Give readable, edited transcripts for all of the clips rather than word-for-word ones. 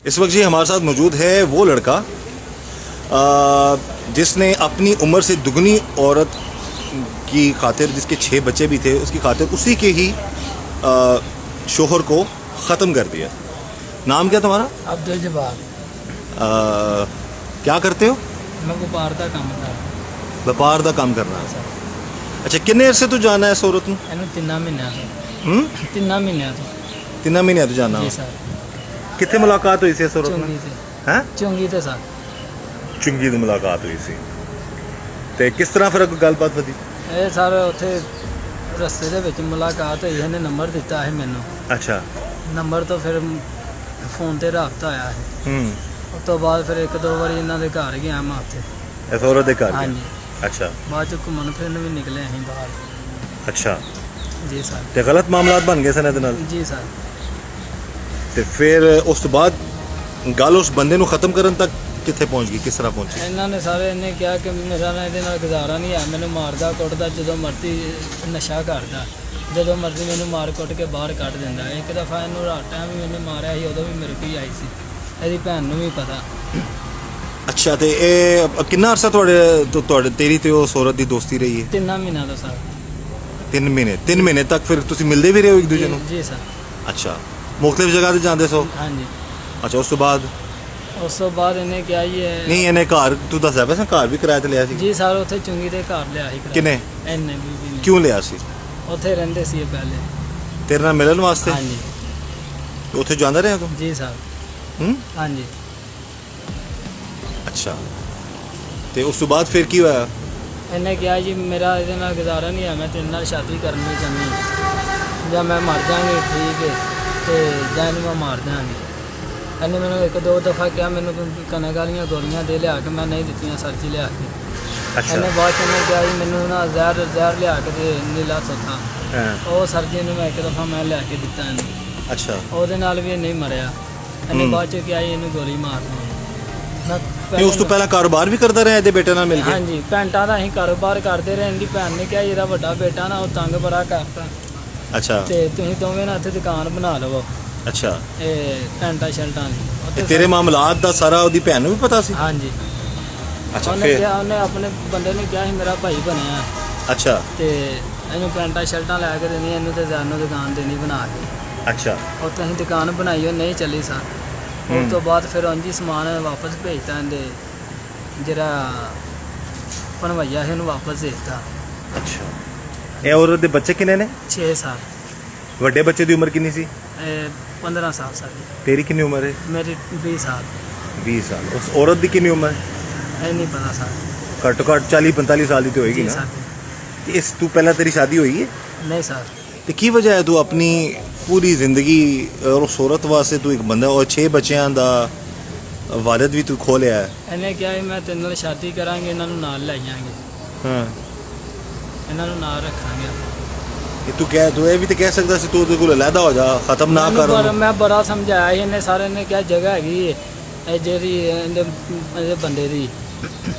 इस वक्त जी हमारे साथ मौजूद है वो लड़का जिसने अपनी उम्र से दुगनी औरत की खातिर, जिसके 6 बच्चे भी थे, उसकी खातिर उसी के ही शोहर को ख़त्म कर दिया। नाम क्या तुम्हारा? अब्दुल जब्बार। क्या करते हो? मैं व्यापार का काम करदा। व्यापार का काम करना है। अच्छा, किन्ने अरसे तू जाना है इस औरत नूं? ਇਹਨੂੰ 3 ਮਹੀਨਿਆਂ ਤੋਂ 3 ਮਹੀਨਿਆਂ ਤੋਂ 3 महीने तू जाना ਜੀ ਸਰ। कितने मुलाकात हुई सी इस औरत ਚੁੰਗੀ नाल? ਤੇ हैं ਚੁੰਗੀ ਤੇ ਸਰ। चुंगी दी मुलाकात हुई सी ते किस तरह फिर अग्गों गलबात वधी? ਇਹ ਸਰ ਉੱਥੇ ਰਸਤੇ ਦੇ ਵਿੱਚ ਮੁਲਾਕਾਤ ਹੋਈ। ਇਹਨੇ ਨੰਬਰ ਦਿੱਤਾ ਹੈ ਮੈਨੂੰ। अच्छा। ਨੰਬਰ ਤੋਂ ਫਿਰ ਫੋਨ ਤੇ ਰਾਬਤਾ ਹੋਇਆ ਹੈ। ਉਸ ਤੋਂ ਬਾਅਦ ਫਿਰ 1-2 ਵਾਰੀ ਇਹਨਾਂ ਦੇ ਘਰ ਗਿਆ ਮੈਂ ਉੱਥੇ। इस औरत दे घर? ਹਾਂਜੀ। अच्छा ਬਾਅਦ ਚ ਘੁੰਮਣ ਫਿਰਨ ਵੀ ਨਿਕਲੇ ਅਸੀਂ ਬਾਹਰ। अच्छा ਜੀ ਸਰ। ते गलत मामलात बन गए सन ਇਹਦੇ ਨਾਲ ਜੀ ਸਰ। ਤੇ ਫਿਰ ਉਸ ਤੋਂ ਬਾਅਦ ਗੱਲ ਉਸ ਬੰਦੇ ਨੂੰ ਖਤਮ ਕਰਨ ਤੱਕ ਕਿੱਥੇ ਪਹੁੰਚ ਗਈ? ਕਿਸ ਤਰ੍ਹਾਂ ਪਹੁੰਚੀ? ਇਹਨਾਂ ਨੇ ਸਾਰੇ ਇਹਨੇ ਕਿਹਾ ਕਿ ਮੇਰਾ ਨਾ ਇਹਦੇ ਨਾਲ ਗੁਜ਼ਾਰਾ ਨਹੀਂ ਹੈ। ਮੈਨੂੰ ਮਾਰਦਾ ਕੁੱਟਦਾ, ਜਦੋਂ ਮਰਜ਼ੀ ਨਸ਼ਾ ਕਰਦਾ, ਜਦੋਂ ਮਰਜ਼ੀ ਮੈਨੂੰ ਮਾਰ ਕੁੱਟ ਕੇ ਬਾਹਰ ਕੱਢ ਦਿੰਦਾ। ਇੱਕ ਦਫਾ ਇਹਨੂੰ ਰਾਤ ਟਾਈਮ ਵੀ ਮੈਨੂੰ ਮਾਰਿਆ ਸੀ, ਉਦੋਂ ਵੀ ਮੇਰੇ ਕੋਲ ਹੀ ਆਈ ਸੀ। ਇਹਦੀ ਭੈਣ ਨੂੰ ਵੀ ਪਤਾ। ਅੱਛਾ, ਤੇ ਇਹ ਕਿੰਨਾ ਅਰਸਾ ਤੁਹਾਡੇ ਤੇਰੀ ਤੇ ਉਸ ਔਰਤ ਦੀ ਦੋਸਤੀ ਰਹੀ ਹੈ? 3 ਮਹੀਨਿਆਂ ਦਾ ਸਰ। 3 ਮਹੀਨੇ ਤੱਕ ਫਿਰ ਤੁਸੀਂ ਮਿਲਦੇ ਵੀ ਰਹੇ ਹੋ ਇੱਕ ਦੂਜੇ ਨੂੰ? ਜੀ ਸਰ। ਅੱਛਾ, ਮੁxtਲਿਫ ਜਗ੍ਹਾ ਤੇ ਜਾਂਦੇ ਸੋ? ਹਾਂਜੀ। ਅੱਛਾ, ਉਸ ਤੋਂ ਬਾਅਦ ਇਹਨੇ ਕਿਹਾ ਜੀ ਨਹੀਂ, ਇਹਨੇ ਘਰ ਤੂੰ ਦੱਸਿਆ ਪਿਆ ਸੀ ਘਰ ਵੀ ਕਿਰਾਏ ਤੇ ਲਿਆ ਸੀ? ਜੀ ਸਰ, ਉੱਥੇ ਚੁੰਗੀ ਦੇ ਘਰ ਲਿਆ ਸੀ। ਕਿੰਨੇ? ਇਹਨੇ ਬੀਬੀ ਨੇ। ਕਿਉਂ ਲਿਆ ਸੀ? ਉੱਥੇ ਰਹਿੰਦੇ ਸੀ ਇਹ ਪਹਿਲੇ। ਤੇਰੇ ਨਾਲ ਮਿਲਣ ਵਾਸਤੇ? ਹਾਂਜੀ। ਉੱਥੇ ਜਾਂਦਾ ਰਿਹਾ ਤੂੰ? ਜੀ ਸਰ। ਹਾਂਜੀ। ਅੱਛਾ, ਤੇ ਉਸ ਤੋਂ ਬਾਅਦ ਫਿਰ ਕੀ ਹੋਇਆ? ਇਹਨੇ ਕਿਹਾ ਜੀ ਮੇਰਾ ਇਹਦੇ ਨਾਲ ਗੁਜ਼ਾਰਾ ਨਹੀਂ ਹੈ, ਮੈਂ ਤੇਰੇ ਨਾਲ ਸ਼ਾਦੀ ਕਰਨੀ ਚਾਹੁੰਦੀ, ਜਾਂ ਮੈਂ ਮਰ ਜਾਵਾਂਗੀ ਠੀਕ ਹੈ, ਤੇ ਜਾਂ ਇਹਨੂੰ ਮੈਂ ਮਾਰ ਦਿਆਂਗੀ। ਇਹਨੇ ਮੈਨੂੰ 1-2 ਦਫਾ ਕਿਹਾ ਮੈਨੂੰ ਕਣਕ ਵਾਲੀਆਂ ਗੋਲੀਆਂ ਦੇ ਲਿਆ ਕੇ, ਮੈਂ ਨਹੀਂ ਦਿੱਤੀਆਂ ਸਰ ਜੀ ਲਿਆ ਕੇ। ਅੱਛਾ। ਇਹਨੇ ਬਾਅਦ 'ਚ ਇਹਨੇ ਕਿਹਾ ਜੀ ਮੈਨੂੰ ਨਾ ਜ਼ਹਿਰ ਲਿਆ ਕੇ ਦੇ ਨੀਲਾ ਸੋਥਾ। ਉਹ ਸਰ ਜੀ ਨੂੰ ਮੈਂ 1 ਦਫਾ ਮੈਂ ਲਿਆ ਕੇ ਦਿੱਤਾ ਇਹਨੂੰ। ਅੱਛਾ। ਉਹਦੇ ਨਾਲ ਵੀ ਇਹ ਨਹੀਂ ਮਰਿਆ। ਇਹਨੇ ਬਾਅਦ 'ਚ ਕਿਹਾ ਜੀ ਇਹਨੂੰ ਗੋਲੀ ਮਾਰਨੀ। ਤੇ ਉਸ ਤੋਂ ਪਹਿਲਾਂ ਕਾਰੋਬਾਰ ਵੀ ਕਰਦਾ ਰਿਹਾ ਇਹਦੇ ਬੇਟੇ ਨਾਲ ਮਿਲ ਕੇ? ਹਾਂਜੀ, ਪੈਂਟਾਂ ਦਾ ਅਸੀਂ ਕਾਰੋਬਾਰ ਕਰਦੇ ਰਹੇ। ਇਹਦੀ ਭੈਣ ਨੇ ਕਿਹਾ ਇਹਦਾ ਵੱਡਾ ਬੇਟਾ ਨਾ ਉਹ ਤੰਗ ਬੜਾ ਕਰਦਾ, ਅੱਛਾ, ਤੇ ਤੁਸੀਂ ਦੋਵੇਂ ਨਾ ਇੱਥੇ ਦੁਕਾਨ ਬਣਾ ਲਵੋ ਅੱਛਾ। ਇਹ ਪੈਂਟਾਂ ਸ਼ਰਟਾਂ ਦੀ। ਤੇ ਤੇਰੇ ਮਾਮਲਾਤ ਦਾ ਸਾਰਾ ਉਹਦੀ ਭੈਣ ਨੂੰ ਵੀ ਪਤਾ ਸੀ? ਹਾਂਜੀ। ਅੱਛਾ, ਉਹਨੇ ਫਿਰ? ਕਿਹਾ, ਉਹਨੇ ਆਪਣੇ ਬੰਦੇ ਨੂੰ ਕਿਹਾ ਸੀ ਮੇਰਾ ਭਾਈ ਬਣਿਆ, ਅੱਛਾ। ਤੇ ਇਹਨੂੰ ਪੈਂਟਾਂ ਸ਼ਰਟਾਂ ਲੈ ਕੇ ਦੇਣੀ, ਇਹਨੂੰ ਤੇ ਜਾਨੋ ਦੁਕਾਨ ਦੇਣੀ ਬਣਾ ਕੇ। ਅੱਛਾ। ਉੱਥੇ ਅਸੀਂ ਦੁਕਾਨ ਬਣਾਈ, ਉਹ ਨਹੀਂ ਚੱਲੀ ਸਰ। ਉਸ ਤੋਂ ਬਾਅਦ ਫਿਰ ਉਂਝ ਹੀ ਸਮਾਨ ਵਾਪਸ ਭੇਜਤਾ ਇਹਦੇ ਜਿਹੜਾ ਭਣਵਈਆ ਸੀ, ਉਹਨੂੰ ਵਾਪਸ ਦੇ ਦਿੱਤਾ। ਅੱਛਾ। ਇਹ ਔਰਤ ਦੇ ਬੱਚੇ ਕਿੰਨੇ ਨੇ? 6 ਸਾਲ। ਵੱਡੇ ਬੱਚੇ ਦੀ ਉਮਰ ਕਿੰਨੀ ਸੀ? 15 ਸਾਲ ਸਰ। ਤੇਰੀ ਕਿੰਨੀ ਉਮਰ ਹੈ? ਮੇਰੀ 20 ਸਾਲ। 20 ਸਾਲ। ਉਸ ਔਰਤ ਦੀ ਕਿੰਨੀ ਉਮਰ? ਇਹ ਨਹੀਂ ਪਤਾ ਸਰ। ਘੱਟੋ ਘੱਟ 40-45 ਸਾਲ ਦੀ ਤੇ ਹੋਏਗੀ ਜੀ ਨਾ? ਸਰ। ਇਸ ਤੋਂ ਪਹਿਲਾਂ ਤੇਰੀ ਸ਼ਾਦੀ ਹੋਈ ਹੈ? ਨਹੀਂ ਸਰ। ਤੇ ਕੀ ਵਜ੍ਹਾ ਹੈ ਤੂੰ ਆਪਣੀ ਪੂਰੀ ਜ਼ਿੰਦਗੀ ਔਰ ਉਸ ਔਰਤ ਵਾਸਤੇ ਤੂੰ ਇੱਕ ਬੰਦਾ ਔਰ 6 ਬੱਚਿਆਂ ਦਾ ਵਾਲਿਦ ਵੀ ਤੂੰ ਖੋਲਿਆ ਹੈ? ਇਹਨੇ ਕਿਹਾ ਵੀ ਮੈਂ ਤੇਰੇ ਨਾਲ ਸ਼ਾਦੀ ਕਰਾਂਗੇ, ਇਹਨਾਂ ਨੂੰ ਨਾਲ ਲੈ ਜਾਵਾਂਗੇ, ਹਾਂ। ਇਹਨਾਂ ਨੂੰ ਨਾਲ ਰੱਖਾਂਗੇ। ਇਹ ਤੂੰ ਇਹ ਵੀ ਤਾਂ ਕਹਿ ਸਕਦਾ ਸੀ ਤੂੰ ਉਹਦੇ ਕੋਲ ਅਲੱਗਾ ਹੋ ਜਾ, ਖਤਮ ਨਾ ਕਰ ਉਹਨੂੰ। ਮੈਂ ਬੜਾ ਸਮਝਾਇਆ ਸੀ, ਇਹਨੇ ਸਾਰੇ ਨੇ ਕਿਹਾ ਜਗ੍ਹਾ ਹੈਗੀ ਹੈ ਇਹ ਜਿਹੜੀ ਇਹਦੇ ਬੰਦੇ ਦੀ,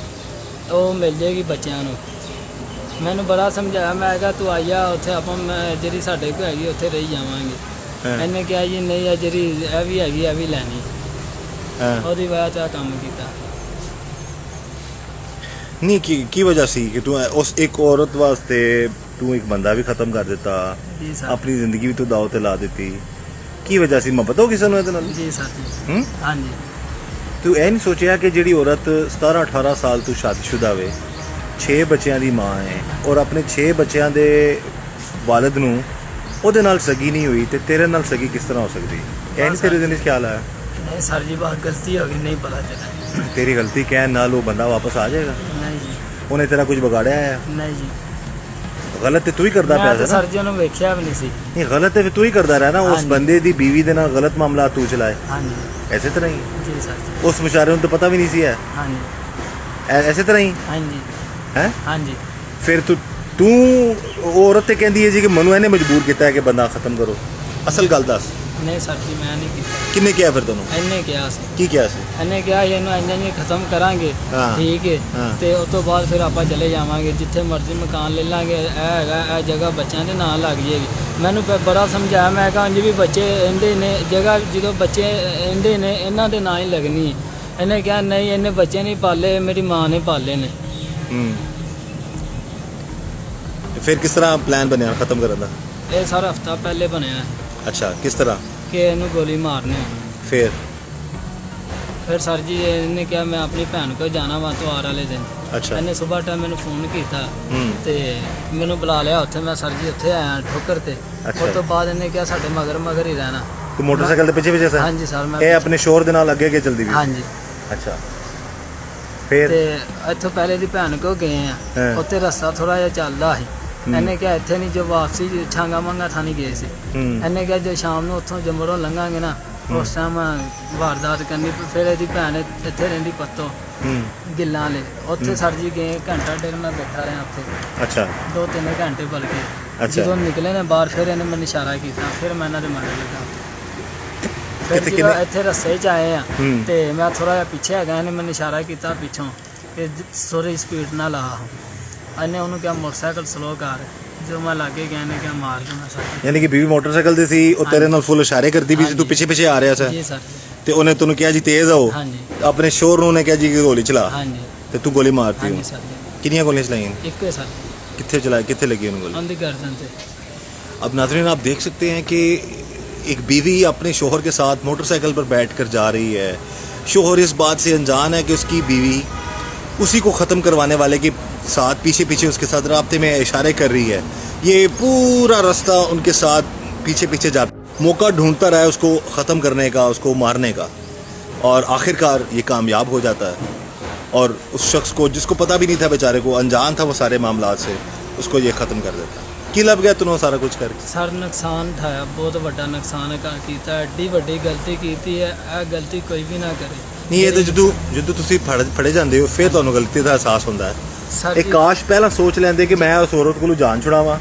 ਉਹ ਮਿਲ ਜਾਏਗੀ ਬੱਚਿਆਂ ਨੂੰ। ਮੈਨੂੰ ਬੜਾ ਸਮਝਾਇਆ, ਮੈਂ ਕਿਹਾ ਤੂੰ ਆਇਆ ਉੱਥੇ ਆਪਾਂ ਜਿਹੜੀ ਸਾਡੇ ਕੋਲ ਹੈਗੀ ਉੱਥੇ ਰਹੀ ਜਾਵਾਂਗੇ। ਇਹਨੇ ਕਿਹਾ ਜੀ ਨਹੀਂ, ਇਹ ਜਿਹੜੀ ਇਹ ਵੀ ਹੈਗੀ ਇਹ ਵੀ ਲੈਣੀ। ਉਹਦੀ ਵਜ੍ਹਾ ਤੋਂ ਕੰਮ ਕੀਤਾ। ਨਹੀਂ, ਕੀ ਵਜ੍ਹਾ ਸੀ ਕਿ ਤੂੰ ਉਸ ਇੱਕ ਔਰਤ ਵਾਸਤੇ ਤੂੰ ਇੱਕ ਬੰਦਾ ਵੀ ਖਤਮ ਕਰ ਦਿੱਤਾ, ਜੀ ਸਰ। ਆਪਣੀ ਜ਼ਿੰਦਗੀ ਵੀ ਤੂੰ ਦਾਅ ਤੇ ਲਾ ਦਿੱਤੀ? ਕੀ ਵਜ੍ਹਾ ਸੀ? ਮੁਹੱਬਤ ਹੋ ਕਿਸੇ ਨੂੰ ਇਹਦੇ ਨਾਲ? ਜੀ ਸਰ ਜੀ। ਹਾਂਜੀ। ਤੂੰ ਇਹ ਨਹੀਂ ਸੋਚਿਆ ਕਿ ਜਿਹੜੀ ਔਰਤ 17-18 ਸਾਲ ਤੋਂ ਸ਼ਾਦੀशुदा ਵੇ, 6 ਬੱਚਿਆਂ ਦੀ ਮਾਂ ਹੈ, ਔਰ ਆਪਣੇ 6 ਬੱਚਿਆਂ ਦੇ ਵਾਲਿਦ ਨੂੰ ਉਹਦੇ ਨਾਲ ਸਗੀ ਨਹੀਂ ਹੋਈ, ਤੇ ਤੇਰੇ ਨਾਲ ਸਗੀ ਕਿਸ ਤਰ੍ਹਾਂ ਹੋ ਸਕਦੀ? ਇਹ ਨਹੀਂ ਤੇਰੇ ਦਿਲ 'ਚ ਖਿਆਲ ਆਇਆ? ਨਹੀਂ ਸਰ ਜੀ, ਬਾਤ ਗਲਤੀ ਹੋ ਗਈ, ਨਹੀਂ ਪਤਾ ਚੱਲਾ। ਤੇਰੀ ਗਲਤੀ ਕਹਿਣ ਨਾਲ ਉਹ ਬੰਦਾ ਵਾਪਸ ਆ ਜਾਏਗਾ? ਨਹੀਂ ਜੀ। ਉਹਨੇ ਤੇਰਾ ਕੁਝ ਵਿਗਾੜਿਆ ਹੈ? ਨਹੀਂ ਜੀ। ਗਲਤ ਤੇ ਤੂੰ ਹੀ ਕਰਦਾ ਪਿਆ ਸੀ ਨਾ? ਸਰ ਜੀ ਉਹਨੂੰ ਵੇਖਿਆ ਵੀ ਨਹੀਂ ਸੀ। ਨਹੀਂ, ਗਲਤ ਤੇ ਤੂੰ ਹੀ ਕਰਦਾ ਰਿਹਾ ਨਾ। ਉਸ ਬੰਦੇ ਦੀ ਬੀਵੀ ਦੇ ਨਾਲ ਗਲਤ ਮਾਮਲਾ ਤੂੰ ਚਲਾਏ। ਹਾਂਜੀ। ਐਸੇ ਤਰ੍ਹਾਂ ਹੀ? ਜੀ ਸਰ ਜੀ। ਉਸ ਵਿਚਾਰੇ ਨੂੰ ਤਾਂ ਪਤਾ ਵੀ ਨਹੀਂ ਸੀ ਹੈ? ਹਾਂਜੀ। ਐਸੇ ਤਰ੍ਹਾਂ ਹੀ ਹਾਂਜੀ। ਹੈ? ਹਾਂਜੀ। ਫਿਰ ਤੂੰ ਔਰਤ ਤੇ ਕਹਿੰਦੀ ਹੈ ਜੀ ਕਿ ਮੈਨੂੰ ਇਹਨੇ ਮਜਬੂਰ ਕੀਤਾ ਹੈ ਕਿ ਬੰਦਾ ਖਤਮ ਕਰੋ। ਅਸਲ ਗੱਲ ਦੱਸ। ਨਹੀਂ ਸਰ ਜੀ ਮੈਂ ਨਹੀਂ ਕੀਤਾ। ਕਿੰਨੇ ਕਿਹਾ ਫਿਰ ਤੁਹਾਨੂੰ? ਇਹਨੇ ਕਿਹਾ ਸੀ। ਕੀ ਕਿਹਾ ਸੀ? ਇਹਨੇ ਕਿਹਾ ਸੀ ਇਹਨੂੰ ਇੰਜ ਇੰਜ ਖਤਮ ਕਰਾਂਗੇ, ਹਾਂ। ਠੀਕ ਹੈ, ਹਾਂ। ਤੇ ਉਸ ਤੋਂ ਬਾਅਦ ਫਿਰ ਆਪਾਂ ਚਲੇ ਜਾਵਾਂਗੇ, ਜਿੱਥੇ ਮਰਜ਼ੀ ਮਕਾਨ ਲੈ ਲਾਂਗੇ, ਇਹ ਹੈਗਾ ਇਹ ਜਗ੍ਹਾ ਬੱਚਿਆਂ ਦੇ ਨਾਂ ਲੱਗ ਜਾਏਗੀ। ਮੈਨੂੰ ਬੜਾ ਸਮਝਾਇਆ, ਮੈਂ ਕਿਹਾ ਅੰਜ ਵੀ ਬੱਚੇ ਇਹਦੇ ਨੇ ਜਗ੍ਹਾ, ਜਦੋਂ ਬੱਚੇ ਇਹਦੇ ਨੇ ਇਹਨਾਂ ਦੇ ਨਾਂ ਹੀ ਲੱਗਣੀ। ਇਹਨੇ ਕਿਹਾ ਨਹੀਂ, ਇਹਨੇ ਬੱਚੇ ਨਹੀਂ ਪਾਲੇ, ਮੇਰੀ ਮਾਂ ਨੇ ਪਾਲੇ ਨੇ। ਫਿਰ ਕਿਸ ਤਰ੍ਹਾਂ ਪਲਾਨ ਬਣਿਆ ਖਤਮ ਕਰਨ ਦਾ? ਇਹ ਸਾਰਾ ਹਫਤਾ ਪਹਿਲੇ ਬਣਿਆ ਹੈ ਅੱਛਾ, ਕਿਸ ਤਰ੍ਹਾਂ? ਕਿ ਇਹਨੂੰ ਗੋਲੀ ਮਾਰਨੀ। ਫਿਰ ਸਰ ਜੀ ਇਹਨੇ ਕਿਹਾ ਮੈਂ ਆਪਣੀ ਭੈਣ ਕੋਲ ਜਾਣਾ ਵਾ ਤਿਉਹਾਰ ਵਾਲੇ ਦਿਨ। ਅੱਛਾ। ਇਹਨੇ ਸਵੇਰ ਟਾਈਮ ਮੈਨੂੰ ਫੋਨ ਕੀਤਾ ਹੂੰ। ਤੇ ਮੈਨੂੰ ਬੁਲਾ ਲਿਆ ਉੱਥੇ। ਮੈਂ ਸਰ ਜੀ ਉੱਥੇ ਆਇਆ ਠੋਕਰ ਤੇ। ਅੱਛਾ। ਉਸ ਤੋਂ ਬਾਅਦ ਇਹਨੇ ਕਿਹਾ ਸਾਡੇ ਮਗਰ ਹੀ ਰਹਿਣਾ। ਤੂੰ ਮੋਟਰਸਾਈਕਲ ਦੇ ਪਿੱਛੇ ਸੀ? ਹਾਂਜੀ ਸਰ ਮੈਂ ਇਹ ਆਪਣੇ ਸ਼ੋਰ ਦੇ ਨਾਲ ਅੱਗੇ ਅੱਗੇ ਚਲਦੀ ਵੀ? ਹਾਂਜੀ। ਅੱਛਾ। ਫਿਰ ਤੇ ਇੱਥੋਂ ਪਹਿਲੇ ਦੀ ਭੈਣ ਕੋ ਗਏ ਆ, ਹਾਂ। ਉੱਥੇ ਰਸਤਾ ਥੋੜਾ ਜਿਹਾ ਚੱਲਦਾ ਸੀ। ਇਹਨੇ ਕਿਹਾ ਇੱਥੇ ਨਹੀਂ, ਜੋ ਵਾਪਸੀ ਛਾਂਗਾ ਮੰਗਾ ਥਾਣੀ ਗਏ ਸੀ। ਇਹਨੇ ਕਿਹਾ ਜੋ ਸ਼ਾਮ ਨੂੰ ਉੱਥੋਂ ਜੰਮੜੋਂ ਲੰਘਾਂਗੇ ਨਾ, ਉਸ ਟਾਈਮ ਵਾਰਦਾਤ ਕਰਨੀ। ਫਿਰ ਇਹਦੀ ਭੈਣ ਇੱਥੇ ਰਹਿੰਦੀ ਪੱਤੋ ਗਿੱਲਾਂ ਵਾਲੇ, ਉੱਥੇ ਸਰ ਜੀ ਗਏ, ਘੰਟਾ ਡੇਢ ਮੈਂ ਬੈਠਾ ਰਿਹਾ ਉੱਥੇ। ਅੱਛਾ। 2-3 ਘੰਟੇ ਬਲਕਿ। ਅੱਛਾ। ਜਦੋਂ ਨਿਕਲੇ ਨੇ ਬਾਹਰ, ਫਿਰ ਇਹਨੇ ਮੈਨੂੰ ਇਸ਼ਾਰਾ ਕੀਤਾ, ਫਿਰ ਮੈਂ ਇਹਨਾਂ ਦੇ ਮਗਰ ਲੱਗਾ। ਫਿਰ ਕਿੱਥੇ- ਜਦੋਂ ਕਿੰਨੇ- ਇੱਥੇ ਰਸਤੇ 'ਚ ਆਏ ਆ ਹੂੰ। ਤੇ ਮੈਂ ਥੋੜਾ ਜਿਹਾ ਪਿੱਛੇ ਹੈਗਾ, ਇਹਨੇ ਮੈਨੂੰ ਇਸ਼ਾਰਾ ਕੀਤਾ ਪਿੱਛੋਂ ਕਿ ਥੋੜੀ ਸਪੀਡ ਨਾਲ ਆ। ਇਹਨੇ ਉਹਨੂੰ ਕਿਹਾ ਮੋਟਰਸਾਈਕਲ ਸਲੋ ਕਰ। ਜਦੋਂ ਮੈਂ ਲਾਗੇ ਗਿਆ, ਇਹਨੇ ਕਿਹਾ ਮਾਰ ਦੂੰ ਮੈਂ ਸਰ। ਯਾਨੀ ਕਿ ਬੀਵੀ ਮੋਟਰਸਾਈਕਲ ਤੇ ਸੀ, ਉਹ ਤੇਰੇ ਨਾਲ ਫੁੱਲ ਇਸ਼ਾਰੇ ਕਰਦੀ ਵੀ ਸੀ, ਤੂੰ ਪਿੱਛੇ ਪਿੱਛੇ ਆ ਰਿਹਾ ਸੀ ਜੀ ਸਰ। ਤੇ ਉਹਨੇ ਤੈਨੂੰ ਕਿਹਾ ਜੀ ਤੇਜ਼ ਆਓ। ਹਾਂਜੀ ਆਪਣੇ ਸ਼ੋਰ ਨੂੰ ਉਹਨੇ ਕਿਹਾ ਜੀ ਕਿ ਗੋਲੀ ਚਲਾ, ਹਾਂਜੀ ਤੇ ਤੂੰ ਗੋਲੀ ਮਾਰਤੀ। ਹਾਂਜੀ ਉਹਨੂੰ ਸਰ। ਕਿੰਨੀਆਂ ਗੋਲੀਆਂ ਚਲਾਈਆਂ? ਇੱਕ ਹੈ ਸਰ, कितने चलाए, कितने लगी उन गोली? अंधी गर्दन थे। अब नाज़रीन आप देख सकते हैं कि एक बीवी अपने शोहर के साथ मोटरसाइकिल पर बैठ कर जा रही है। शोहर इस बात से अनजान है कि उसकी बीवी उसी को ख़त्म करवाने वाले के साथ पीछे पीछे उसके साथ रास्ते में इशारे कर रही है। ये पूरा रास्ता उनके साथ पीछे पीछे जाता, मौका ढूंढता रहा है उसको ख़त्म करने का, उसको मारने का, और आखिरकार ये कामयाब हो जाता है। और उस शख्स को, जिसको पता भी नहीं था बेचारे को, अनजान था वो सारे मामलात से, उसको ये ख़त्म कर देता। की लब गया तूने सारा कुछ करके? सर नुकसान उठाया, बहुत बड़ा नुकसान किया, एड्डी वड्डी गलती की है। यह गलती कोई भी ना करे। नहीं ये तो ਜਦੋਂ ਤੁਸੀਂ ਫੜੇ ਜਾਂਦੇ ਹੋ ਫਿਰ ਤੁਹਾਨੂੰ ਗਲਤੀ ਦਾ ਅਹਿਸਾਸ ਹੁੰਦਾ ਹੈ। सर ਇਹ ਕਾਸ਼ ਪਹਿਲਾਂ ਸੋਚ ਲੈਂਦੇ ਕਿ ਮੈਂ ਉਸ ਔਰਤ ਕੋਲੋਂ ਜਾਨ ਛੁਡਾਵਾਂ।